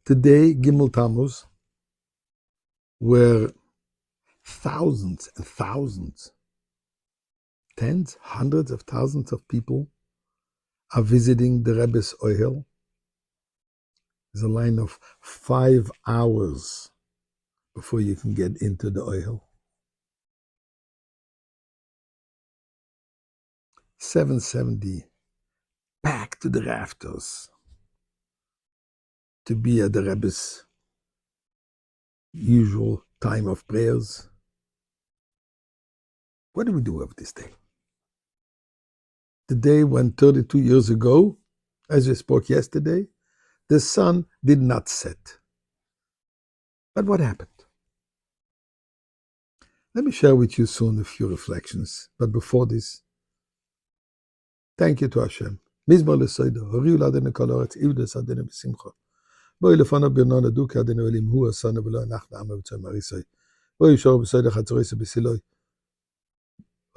Today, Gimel Tammuz, where thousands and thousands, tens, hundreds of thousands of people are visiting the Rebbe's Ohel. There's a line of 5 hours before you can get into the Ohel. 770, packed to the rafters to be at the Rebbe's usual time of prayers. What do we do of this day? The day when 32 years ago, as we spoke yesterday, the sun did not set. But what happened? Let me share with you soon a few reflections. But before this, thank you to Hashem. Mizmor lesoido, horiu ladenu kol haaretz, ivdes adenu b'simcha. Boi lefanav birnon aduke adenu elim hu asanu v'lo anachnu amo v'tzoi marisoi. Boi yishor b'soido chatzoris b'siloi.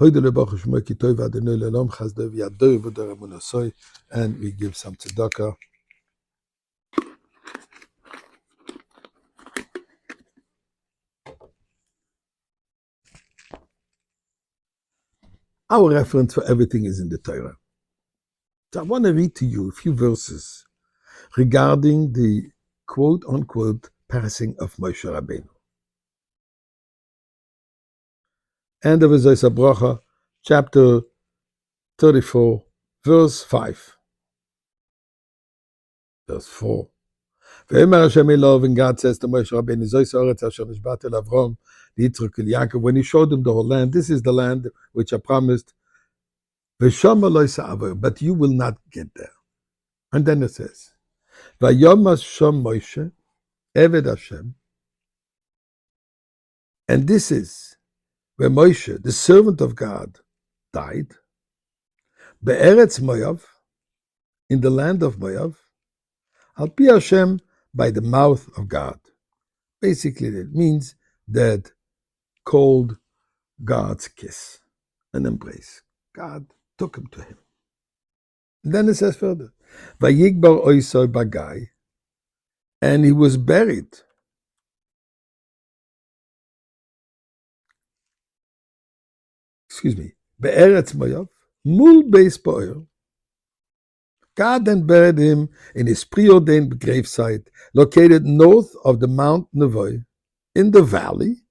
Hoidu lebaruch shmo ki tov adenu le'olam chasdo v'yadoi v'dor amunasoi. And we give some tzedakah. Our reference for everything is in the Torah. So I want to read to you a few verses regarding the quote-unquote passing of Moshe Rabbeinu. And of Isaiah Bracha, chapter 34, verse 5. Verse 4. Ve'omer Hashem Elov, and God says to Moshe Rabbeinu, Zois haaretz asher nishba'te l'Avram, Yitzchak, Yaakov, when he showed them the whole land, this is the land which I promised, but you will not get there. And then it says, Vayomas Shom Moshe, Eved Hashem. And this is where Moshe, the servant of God, died. Be'eretz Moav, in the land of Moav, Al Pi Hashem, by the mouth of God. Basically, it means that called God's kiss, an embrace. God took him to him. And then it says further, Vayigbar oisoi bagai, and he was buried. Be'eretz Moav, mul beis po'er. God then buried him in his preordained gravesite, located north of the Mount Nevoy, in the valley,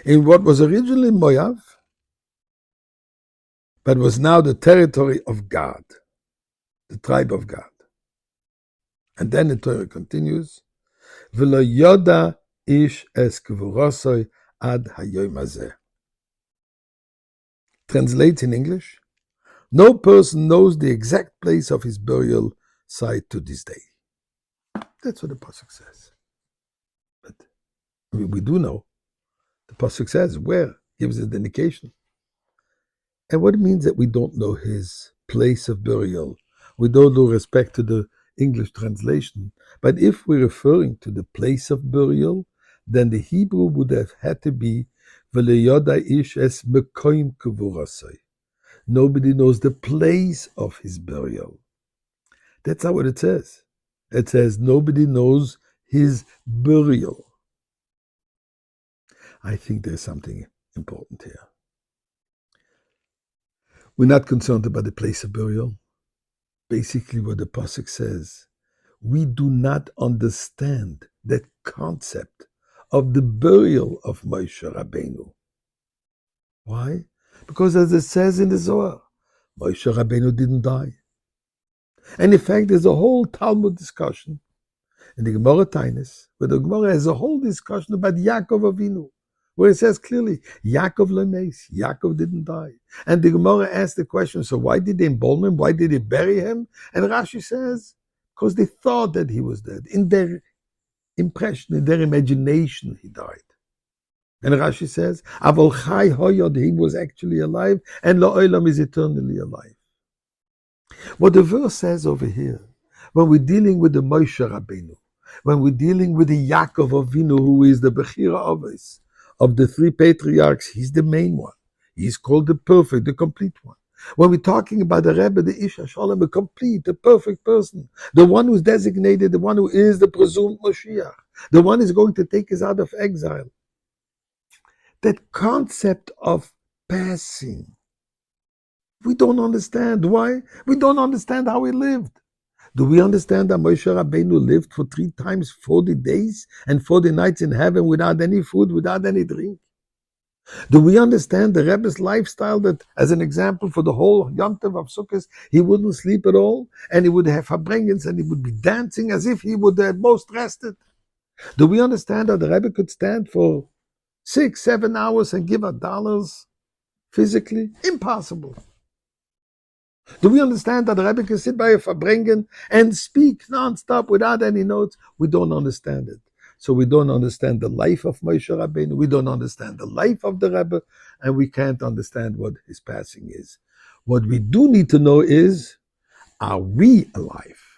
in what was originally Moav, but was now the territory of God, the tribe of God. And then the Torah continues, V'lo yoda ish es kvorosoi ad hayom hazeh. Translates in English, no person knows the exact place of his burial site to this day. That's what the pasuk says. But we do know. The pasuk says where, gives us the indication. And what it means that we don't know his place of burial. We don't know respect to the English translation. But if we're referring to the place of burial, then the Hebrew would have had to be V'lo yoda ish es mekoim kvorosoi. Nobody knows the place of his burial. That's not what it says. It says nobody knows his burial. I think there's something important here. We're not concerned about the place of burial. Basically what the pasuk says, we do not understand that concept of the burial of Moshe Rabbeinu. Why? Because as it says in the Zohar, Moshe Rabbeinu didn't die. And in fact, there's a whole Talmud discussion in the Gemara Tainis, where the Gemara has a whole discussion about Yaakov Avinu, where it says clearly, Yaakov lemeis, Yaakov didn't die. And the Gemara asks the question, so why did they embalm him? Why did they bury him? And Rashi says, because they thought that he was dead. In their impression, in their imagination, he died. And Rashi says, Avol Chai Hoyod, he was actually alive, and La'olam is eternally alive. What the verse says over here, when we're dealing with the Moshe Rabbeinu, when we're dealing with the Yaakov Avinu, who is the Bechira Avos of the three patriarchs, he's the main one. He's called the perfect, the complete one. When we're talking about the Rebbe, the Ish HaSholem, a complete, a perfect person, the one who's designated, the one who is the presumed Moshiach, the one who's going to take us out of exile. That concept of passing, we don't understand. Why? We don't understand how he lived. Do we understand that Moshe Rabbeinu lived for 3 times 40 days and 40 nights in heaven without any food, without any drink? Do we understand the Rebbe's lifestyle that, as an example, for the whole Yom Tov of Sukkot, he wouldn't sleep at all, and he would have Farbrengens, and he would be dancing as if he would have most rested? Do we understand that the Rebbe could stand for 6, 7 hours and give out dollars physically? Impossible. Do we understand that the Rebbe can sit by a Farbrengen and speak non-stop without any notes? We don't understand it. So we don't understand the life of Moshe Rabbeinu, we don't understand the life of the Rebbe, and we can't understand what his passing is. What we do need to know is, are we alive?